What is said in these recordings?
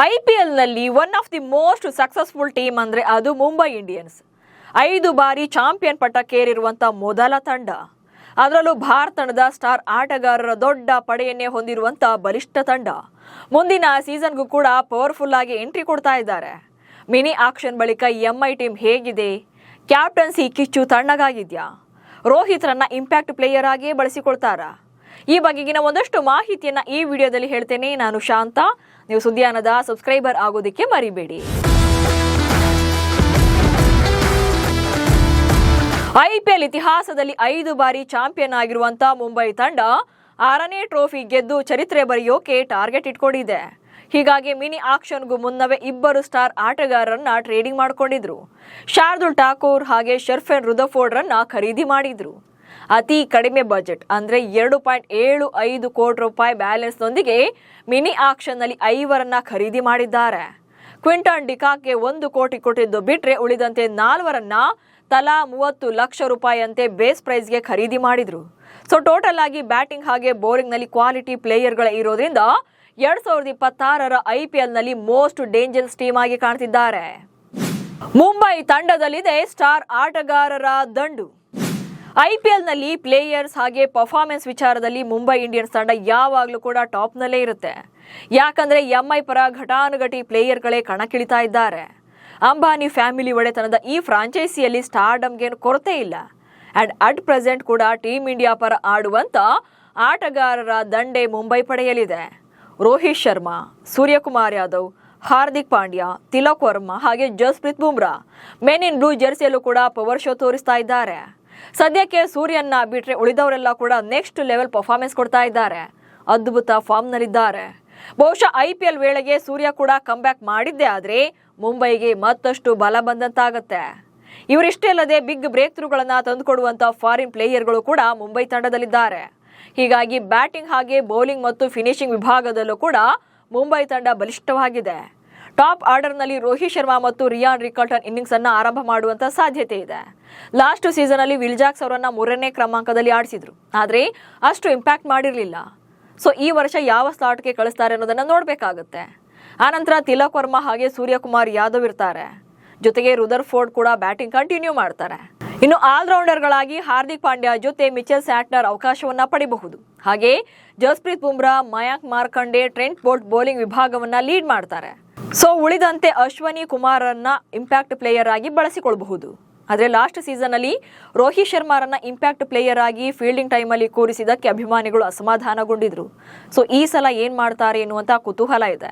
ಐಪಿಎಲ್ನಲ್ಲಿ one of the most successful team ಅಂದರೆ ಅದು Mumbai Indians. 5 ಬಾರಿ ಚಾಂಪಿಯನ್ ಪಟ್ಟಕ್ಕೇರಿರುವಂಥ ಮೊದಲ ತಂಡ. ಅದರಲ್ಲೂ ಭಾರತ ತಂಡದ ಸ್ಟಾರ್ ಆಟಗಾರರ ದೊಡ್ಡ ಪಡೆಯನ್ನೇ ಹೊಂದಿರುವಂಥ ಬಲಿಷ್ಠ ತಂಡ. ಮುಂದಿನ ಸೀಸನ್ಗೂ ಕೂಡ ಪವರ್ಫುಲ್ ಆಗಿ ಎಂಟ್ರಿ ಕೊಡ್ತಾ ಇದ್ದಾರೆ. ಮಿನಿ ಆಕ್ಷನ್ ಬಳಿಕ ಎಂಐ ಟೀಮ್ ಹೇಗಿದೆ? ಕ್ಯಾಪ್ಟನ್ಸಿ ಕಿಚ್ಚು ತಣ್ಣಗಾಗಿದ್ಯಾ? ರೋಹಿತ್ರನ್ನ ಇಂಪ್ಯಾಕ್ಟ್ ಪ್ಲೇಯರ್ ಆಗಿ ಬಳಸಿಕೊಳ್ತಾರಾ? ಈ ಬಗೆಗಿನ ಒಂದಷ್ಟು ಮಾಹಿತಿಯನ್ನ ಈ ವಿಡಿಯೋದಲ್ಲಿ ಹೇಳ್ತೇನೆ. ನಾನು ಶಾಂತ. ನೀವು ಸುದ್ದಿಯಾನದ ಸಬ್ಸ್ಕ್ರೈಬರ್ ಆಗೋದಕ್ಕೆ ಮರಿಬೇಡಿ. ಐಪಿಎಲ್ ಇತಿಹಾಸದಲ್ಲಿ 5 ಬಾರಿ ಚಾಂಪಿಯನ್ ಆಗಿರುವಂತ ಮುಂಬೈ ತಂಡ 6ನೇ ಟ್ರೋಫಿ ಗೆದ್ದು ಚರಿತ್ರೆ ಬರೆಯೋಕೆ ಟಾರ್ಗೆಟ್ ಇಟ್ಕೊಂಡಿದೆ. ಹೀಗಾಗಿ ಮಿನಿ ಆಕ್ಷನ್ಗೂ ಮುನ್ನವೇ 2 ಸ್ಟಾರ್ ಆಟಗಾರರನ್ನ ಟ್ರೇಡಿಂಗ್ ಮಾಡಿಕೊಂಡಿದ್ರು. ಶಾರ್ದುಲ್ ಠಾಕೂರ್ ಹಾಗೆ ಶರ್ಫೆನ್ ರುದರ್ಫೋರ್ಡ್ರನ್ನ ಖರೀದಿ ಮಾಡಿದ್ರು. ಅತಿ ಕಡಿಮೆ ಬಜೆಟ್ ಅಂದ್ರೆ 2.75 ಕೋಟಿ ರೂಪಾಯಿ ಬ್ಯಾಲೆನ್ಸ್ನೊಂದಿಗೆ ಮಿನಿ ಆಕ್ಷನ್ನಲ್ಲಿ 5ರನ್ನ ಖರೀದಿ ಮಾಡಿದ್ದಾರೆ. ಕ್ವಿಂಟನ್ ಡಿಕಾಕ್ಗೆ 1 ಕೋಟಿ ಕೊಟ್ಟಿದ್ದು ಬಿಟ್ರೆ ಉಳಿದಂತೆ 4ರನ್ನ ತಲಾ 30 ಲಕ್ಷ ರೂಪಾಯಿಯಂತೆ ಬೇಸ್ ಪ್ರೈಸ್ಗೆ ಖರೀದಿ ಮಾಡಿದ್ರು. ಸೊ ಟೋಟಲ್ ಆಗಿ ಬ್ಯಾಟಿಂಗ್ ಹಾಗೆ ಬೌಲಿಂಗ್ನಲ್ಲಿ ಕ್ವಾಲಿಟಿ ಪ್ಲೇಯರ್ಗಳ ಇರೋದ್ರಿಂದ 2026ರ ಐಪಿಎಲ್ನಲ್ಲಿ ಮೋಸ್ಟ್ ಡೇಂಜರಸ್ ಟೀಮ್ ಆಗಿ ಕಾಣ್ತಿದ್ದಾರೆ. ಮುಂಬೈ ತಂಡದಲ್ಲಿದೆ ಸ್ಟಾರ್ ಆಟಗಾರರ ದಂಡು. ಐಪಿಎಲ್ನಲ್ಲಿ ಪ್ಲೇಯರ್ಸ್ ಹಾಗೆ ಪರ್ಫಾರ್ಮೆನ್ಸ್ ವಿಚಾರದಲ್ಲಿ ಮುಂಬೈ ಇಂಡಿಯನ್ಸ್ ತಂಡ ಯಾವಾಗಲೂ ಕೂಡ ಟಾಪ್ನಲ್ಲೇ ಇರುತ್ತೆ. ಯಾಕಂದ್ರೆ ಎಂಐ ಪರ ಘಟಾನುಘಟಿ ಪ್ಲೇಯರ್ಗಳೇ ಕಣಕ್ಕಿಳಿತಾ ಇದ್ದಾರೆ. ಅಂಬಾನಿ ಫ್ಯಾಮಿಲಿ ಒಡೆತನದ ಈ ಫ್ರಾಂಚೈಸಿಯಲ್ಲಿ ಸ್ಟಾರ್ಡಮ್ಗೆ ಕೊರತೆ ಇಲ್ಲ. ಅಂಡ್ ಅಟ್ ಪ್ರೆಸೆಂಟ್ ಕೂಡ ಟೀಮ್ ಇಂಡಿಯಾ ಪರ ಆಡುವಂತ ಆಟಗಾರರ ದಂಡೆ ಮುಂಬೈ ಪಡೆಯಲಿದೆ. ರೋಹಿತ್ ಶರ್ಮಾ, ಸೂರ್ಯಕುಮಾರ್ ಯಾದವ್, ಹಾರ್ದಿಕ್ ಪಾಂಡ್ಯ, ತಿಲಕ್ ವರ್ಮಾ ಹಾಗೆ Jasprit Bumrah men in blue ಜೆರ್ಸಿಯಲ್ಲೂ ಕೂಡ ಪವರ್ ಶೋ ತೋರಿಸ್ತಾ ಇದ್ದಾರೆ. ಸದ್ಯಕ್ಕೆ ಸೂರ್ಯನ್ನ ಬಿಟ್ರೆ ಉಳಿದವರೆಲ್ಲ ಕೂಡ ನೆಕ್ಸ್ಟ್ ಲೆವೆಲ್ ಪರ್ಫಾರ್ಮೆನ್ಸ್ ಕೊಡ್ತಾ ಇದ್ದಾರೆ. ಅದ್ಭುತ ಫಾರ್ಮ್ ನಲ್ಲಿದ್ದಾರೆ. ಬಹುಶಃ ಐಪಿಎಲ್ ವೇಳೆಗೆ ಸೂರ್ಯ ಕೂಡ ಕಮ್ಬ್ಯಾಕ್ ಮಾಡಿದ್ದೇ ಆದ್ರೆ ಮುಂಬೈಗೆ ಮತ್ತಷ್ಟು ಬಲ ಬಂದಂತಾಗತ್ತೆ. ಇವರಿಷ್ಟೇ ಅಲ್ಲದೆ ಬಿಗ್ ಬ್ರೇಕ್ ಥ್ರೂಗಳನ್ನ ತಂದುಕೊಡುವಂತ ಫಾರಿನ್ ಪ್ಲೇಯರ್ಗಳು ಕೂಡ ಮುಂಬೈ ತಂಡದಲ್ಲಿದ್ದಾರೆ. ಹೀಗಾಗಿ ಬ್ಯಾಟಿಂಗ್ ಹಾಗೆ ಬೌಲಿಂಗ್ ಮತ್ತು ಫಿನಿಶಿಂಗ್ ವಿಭಾಗದಲ್ಲೂ ಕೂಡ ಮುಂಬೈ ತಂಡ ಬಲಿಷ್ಠವಾಗಿದೆ. ಟಾಪ್ ಆರ್ಡರ್ನಲ್ಲಿ ರೋಹಿತ್ ಶರ್ಮಾ ಮತ್ತು ರಿಯಾನ್ ರಿಕಲ್ಟನ್ ಇನ್ನಿಂಗ್ಸ್ ಅನ್ನ ಆರಂಭ ಮಾಡುವಂತ ಸಾಧ್ಯತೆ ಇದೆ. ಲಾಸ್ಟ್ ಸೀಸನ್ ಅಲ್ಲಿ ವಿಲ್ಜಾಕ್ಸ್ ಅವರನ್ನ 3ನೇ ಕ್ರಮಾಂಕದಲ್ಲಿ ಆಡಿಸಿದ್ರು, ಆದ್ರೆ ಅಷ್ಟು ಇಂಪ್ಯಾಕ್ಟ್ ಮಾಡಿರಲಿಲ್ಲ. ಸೊ ಈ ವರ್ಷ ಯಾವ ಸ್ಲಾಟ್ಗೆ ಕಳಿಸ್ತಾರೆ ಅನ್ನೋದನ್ನ ನೋಡ್ಬೇಕಾಗುತ್ತೆ. ಆನಂತರ ತಿಲಕ್ ವರ್ಮಾ ಹಾಗೆ ಸೂರ್ಯಕುಮಾರ್ ಯಾದವ್ ಇರ್ತಾರೆ. ಜೊತೆಗೆ ರುದರ್ಫೋರ್ಡ್ ಕೂಡ ಬ್ಯಾಟಿಂಗ್ ಕಂಟಿನ್ಯೂ ಮಾಡ್ತಾರೆ. ಇನ್ನು ಆಲ್ರೌಂಡರ್ಗಳಾಗಿ ಹಾರ್ದಿಕ್ ಪಾಂಡ್ಯ ಜೊತೆ ಮಿಚೆಲ್ ಸ್ಯಾಟ್ನರ್ ಅವಕಾಶವನ್ನ ಪಡೆಯಬಹುದು. ಹಾಗೆ Jasprit Bumrah, Mayank Markande, Trent Boult bowling ವಿಭಾಗವನ್ನ ಲೀಡ್ ಮಾಡ್ತಾರೆ. ಸೊ ಉಳಿದಂತೆ ಅಶ್ವನಿ ಕುಮಾರನ್ನ ಇಂಪ್ಯಾಕ್ಟ್ ಪ್ಲೇಯರ್ ಆಗಿ ಬಳಸಿಕೊಳ್ಳಬಹುದು. ಆದರೆ ಲಾಸ್ಟ್ ಸೀಸನ್ ಅಲ್ಲಿ ರೋಹಿತ್ ಶರ್ಮಾರನ್ನ ಇಂಪ್ಯಾಕ್ಟ್ ಪ್ಲೇಯರ್ ಆಗಿ ಫೀಲ್ಡಿಂಗ್ ಟೈಮ್ ಅಲ್ಲಿ ಕೂರಿಸಿದಕ್ಕೆ ಅಭಿಮಾನಿಗಳು ಅಸಮಾಧಾನಗೊಂಡಿದ್ರು. ಸೊ ಈ ಸಲ ಏನ್ ಮಾಡ್ತಾರೆ ಎನ್ನುವಂತ ಕುತೂಹಲ ಇದೆ.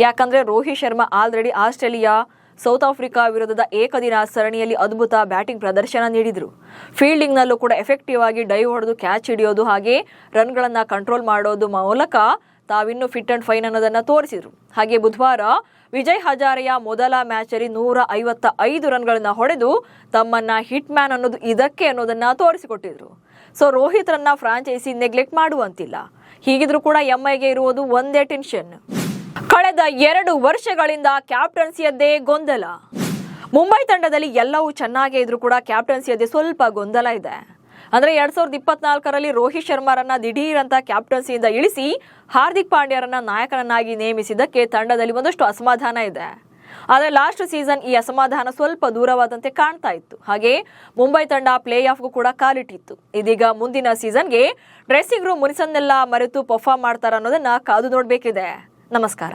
ಯಾಕಂದ್ರೆ Rohit Sharma already Australia, south Africa ವಿರುದ್ಧದ ಏಕದಿನ ಸರಣಿಯಲ್ಲಿ ಅದ್ಭುತ ಬ್ಯಾಟಿಂಗ್ ಪ್ರದರ್ಶನ ನೀಡಿದ್ರು. ಫೀಲ್ಡಿಂಗ್ ನಲ್ಲೂ ಕೂಡ ಎಫೆಕ್ಟಿವ್ ಆಗಿ ಡೈವ್ ಹೊಡೆದು ಕ್ಯಾಚ್ ಹಿಡಿಯೋದು ಹಾಗೆ ರನ್ಗಳನ್ನ ಕಂಟ್ರೋಲ್ ಮಾಡೋದು ಮೂಲಕ ತಾವಿನ್ನೂ ಫಿಟ್ ಅಂಡ್ ಫೈನ್ ಅನ್ನೋದನ್ನ ತೋರಿಸಿದ್ರು. ಹಾಗೆ ಬುಧವಾರ ವಿಜಯ್ ಹಜಾರೆಯ ಮೊದಲ ಮ್ಯಾಚ್ ಅಲ್ಲಿ 155 ರನ್ಗಳನ್ನ ಹೊಡೆದು ತಮ್ಮನ್ನ ಹಿಟ್ ಮ್ಯಾನ್ ಅನ್ನೋದು ಇದಕ್ಕೆ ಅನ್ನೋದನ್ನ ತೋರಿಸಿಕೊಟ್ಟಿದ್ರು. ಸೊ ರೋಹಿತ್ ರನ್ನ ಫ್ರಾಂಚೈಸಿ ನೆಗ್ಲೆಕ್ಟ್ ಮಾಡುವಂತಿಲ್ಲ. ಹೀಗಿದ್ರೂ ಕೂಡ ಎಂಐಗೆ ಇರುವುದು ಒಂದೇ ಟೆನ್ಷನ್. ಕಳೆದ 2 ವರ್ಷಗಳಿಂದ ಕ್ಯಾಪ್ಟನ್ಸಿಯದ್ದೇ ಗೊಂದಲ. ಮುಂಬೈ ತಂಡದಲ್ಲಿ ಎಲ್ಲವೂ ಚೆನ್ನಾಗೇ ಇದ್ರೂ ಕೂಡ ಕ್ಯಾಪ್ಟನ್ಸಿಯದ್ದೇ ಸ್ವಲ್ಪ ಗೊಂದಲ ಇದೆ. ಅಂದ್ರೆ 2024ರಲ್ಲಿ ರೋಹಿತ್ ಶರ್ಮಾರನ್ನ ದಿಢೀರ್ ಅಂತ ಕ್ಯಾಪ್ಟನ್ಸಿಯಿಂದ ಇಳಿಸಿ ಹಾರ್ದಿಕ್ ಪಾಂಡ್ಯರನ್ನ ನಾಯಕನನ್ನಾಗಿ ನೇಮಿಸಿದ್ದಕ್ಕೆ ತಂಡದಲ್ಲಿ ಒಂದಷ್ಟು ಅಸಮಾಧಾನ ಇದೆ. ಆದರೆ ಲಾಸ್ಟ್ ಸೀಸನ್ ಈ ಅಸಮಾಧಾನ ಸ್ವಲ್ಪ ದೂರವಾದಂತೆ ಕಾಣ್ತಾ ಇತ್ತು. ಹಾಗೆ ಮುಂಬೈ ತಂಡ ಪ್ಲೇ ಆಫ್ಗೂ ಕೂಡ ಕಾಲಿಟ್ಟಿತ್ತು. ಇದೀಗ ಮುಂದಿನ ಸೀಸನ್ಗೆ ಡ್ರೆಸ್ಸಿಂಗ್ ರೂಮ್ ಮುನಿಸನ್ನೆಲ್ಲ ಮರೆತು ಪರ್ಫಾರ್ಮ್ ಮಾಡ್ತಾರ ಅನ್ನೋದನ್ನ ಕಾದು ನೋಡ್ಬೇಕಿದೆ. ನಮಸ್ಕಾರ.